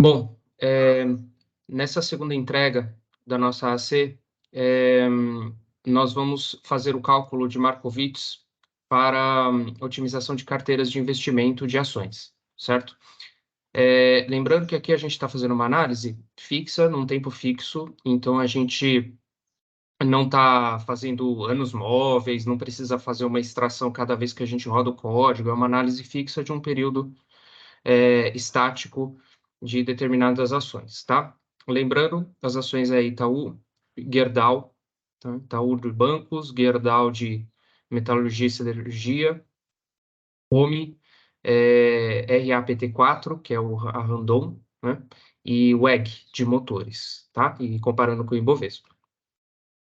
Bom, nessa segunda entrega da nossa AC, nós vamos fazer o cálculo de Markowitz para otimização de carteiras de investimento de ações, certo? Lembrando que aqui a gente está fazendo uma análise fixa, num tempo fixo, então a gente não está fazendo anos móveis, não precisa fazer uma extração cada vez que a gente roda o código, é uma análise fixa de um período estático de determinadas ações, tá? Lembrando, as ações é Itaú, Gerdau, tá? Itaú de bancos, Gerdau de metalurgia e siderurgia, Home, RAPT4, que é a Randon, né? E WEG, de motores, tá? E comparando com o Ibovespa.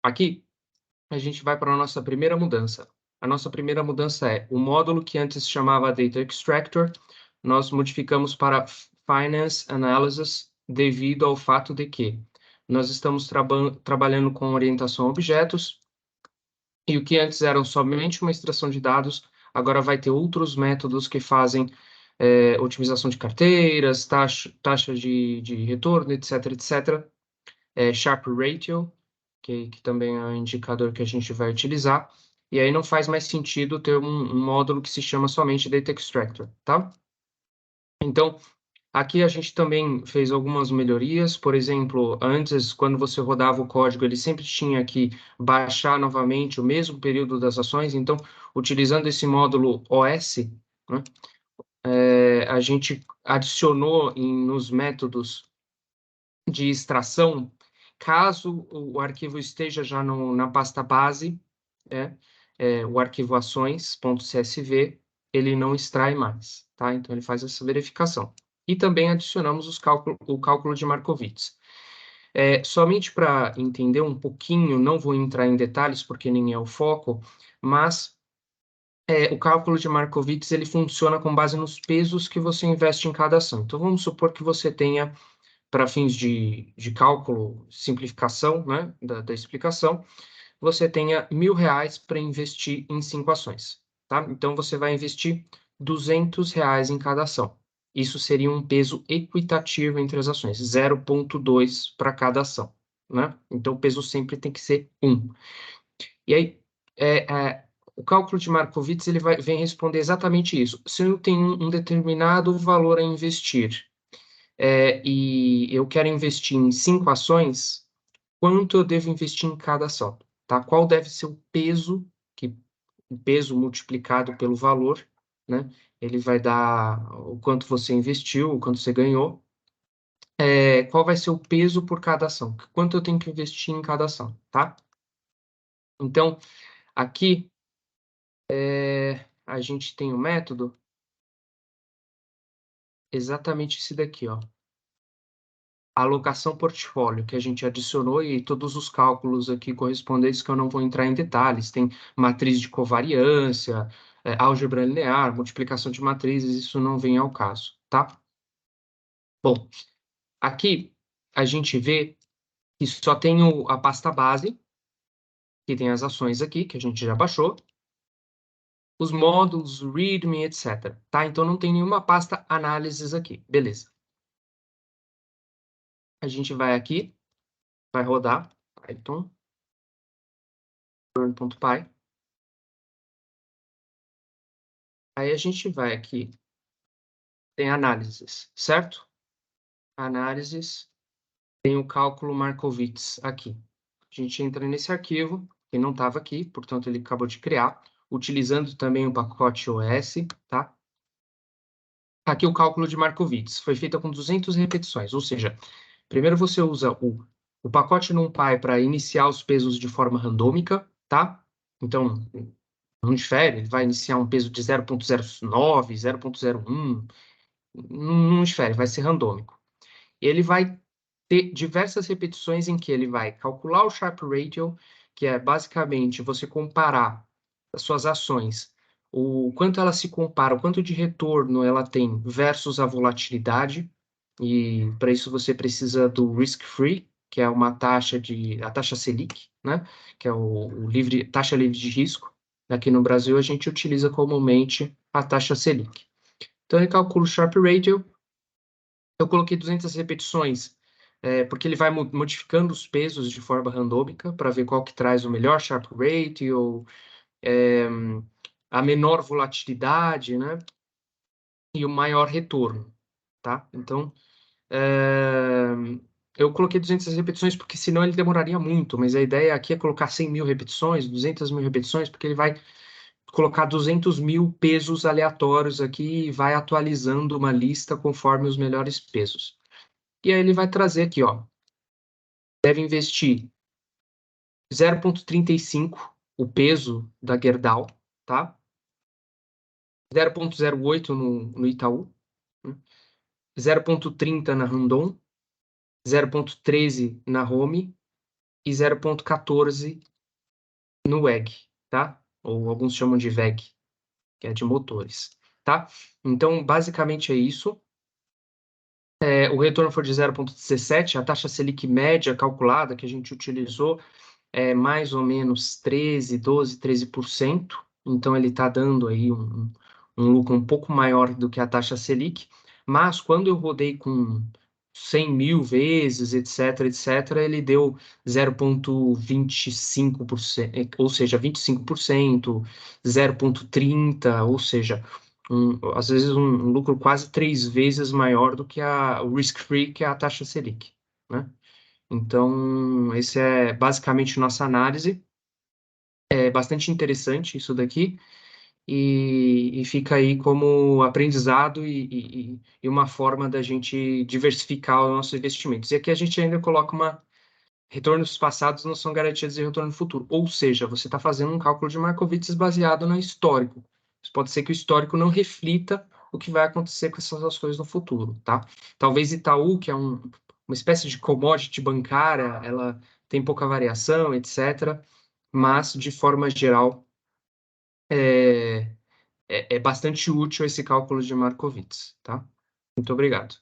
Aqui, a gente vai para a nossa primeira mudança. A nossa primeira mudança é o módulo que antes se chamava Data Extractor, nós modificamos para Finance Analysis devido ao fato de que nós estamos trabalhando com orientação a objetos e o que antes eram somente uma extração de dados, agora vai ter outros métodos que fazem otimização de carteiras, taxa de retorno, etc, etc. Sharpe Ratio, que também é um indicador que a gente vai utilizar, e aí não faz mais sentido ter um módulo que se chama somente Data Extractor, tá? Então, aqui a gente também fez algumas melhorias, por exemplo, antes, quando você rodava o código, ele sempre tinha que baixar novamente o mesmo período das ações, então, utilizando esse módulo OS, né, a gente adicionou nos métodos de extração, caso o arquivo esteja já na pasta base, o arquivo ações.csv, ele não extrai mais, tá? Então, ele faz essa verificação. E também adicionamos o cálculo de Markowitz. Somente para entender um pouquinho, não vou entrar em detalhes porque nem é o foco, mas o cálculo de Markowitz ele funciona com base nos pesos que você investe em cada ação. Então, vamos supor que você tenha, para fins de cálculo, simplificação, né, da explicação, você tenha R$ 1.000 para investir em 5 ações, tá? Então, você vai investir R$ 200 em cada ação. Isso seria um peso equitativo entre as ações, 0,2 para cada ação, né? Então, o peso sempre tem que ser 1. E aí, o cálculo de Markowitz ele vem responder exatamente isso. Se eu tenho um determinado valor a investir e eu quero investir em 5 ações, quanto eu devo investir em cada ação, tá? Qual deve ser o peso, o peso multiplicado pelo valor, né? Ele vai dar o quanto você investiu, o quanto você ganhou. Qual vai ser o peso por cada ação? Quanto eu tenho que investir em cada ação, tá? Então, aqui, a gente tem o método exatamente esse daqui, ó. Alocação portfólio, que a gente adicionou, e todos os cálculos aqui correspondentes que eu não vou entrar em detalhes. Tem matriz de covariância, álgebra linear, multiplicação de matrizes, isso não vem ao caso, tá? Bom, aqui a gente vê que só tem a pasta base, que tem as ações aqui, que a gente já baixou, os módulos, README, etc. Tá? Então não tem nenhuma pasta análises aqui, beleza. A gente vai aqui, vai rodar Python, burn.py. Aí a gente vai aqui, tem análises, certo? Análises, tem o cálculo Markowitz aqui. A gente entra nesse arquivo, que não estava aqui, portanto ele acabou de criar, utilizando também o pacote OS, tá? Aqui o cálculo de Markowitz, foi feita com 200 repetições, ou seja, primeiro você usa o pacote NumPy para iniciar os pesos de forma randômica, tá? Então, não difere, ele vai iniciar um peso de 0,09, 0,01, não difere, vai ser randômico. Ele vai ter diversas repetições em que ele vai calcular o Sharpe Ratio, que é basicamente você comparar as suas ações, o quanto ela se compara, o quanto de retorno ela tem versus a volatilidade, e para isso você precisa do risk-free, que é uma a taxa Selic, né? Que é taxa livre de risco. Aqui no Brasil a gente utiliza comumente a taxa Selic. Então ele calcula o Sharpe Ratio Eu coloquei 200 repetições, porque ele vai modificando os pesos de forma randômica para ver qual que traz o melhor Sharp Rate ou a menor volatilidade, né? E o maior retorno, tá? Então, eu coloquei 200 repetições porque senão ele demoraria muito, mas a ideia aqui é colocar 100.000 repetições, 200.000 repetições, porque ele vai colocar 200.000 pesos aleatórios aqui e vai atualizando uma lista conforme os melhores pesos. E aí ele vai trazer aqui, ó, deve investir 0,35 o peso da Gerdau, tá? 0,08 no Itaú, né? 0,30 na Randon, 0,13 na Home e 0,14 no WEG, tá? Ou alguns chamam de VEG, que é de motores, tá? Então, basicamente é isso. O retorno foi de 0,17, a taxa Selic média calculada que a gente utilizou é mais ou menos 13%. Então ele está dando aí um lucro um pouco maior do que a taxa Selic, mas quando eu rodei com 100.000 vezes, etc., ele deu 0,25%, ou seja, 25%, 0,30%, ou seja, às vezes um lucro quase 3 vezes maior do que o risk-free, que é a taxa Selic, né? Então, esse é basicamente nossa análise. É bastante interessante isso daqui e fica aí como aprendizado e uma forma da gente diversificar os nossos investimentos. E aqui a gente ainda coloca retornos passados não são garantias de retorno futuro. Ou seja, você está fazendo um cálculo de Markowitz baseado no histórico. Mas pode ser que o histórico não reflita o que vai acontecer com essas ações no futuro, tá? Talvez Itaú, que é uma espécie de commodity bancária, ela tem pouca variação, etc. Mas, de forma geral, é bastante útil esse cálculo de Markowitz, tá? Muito obrigado.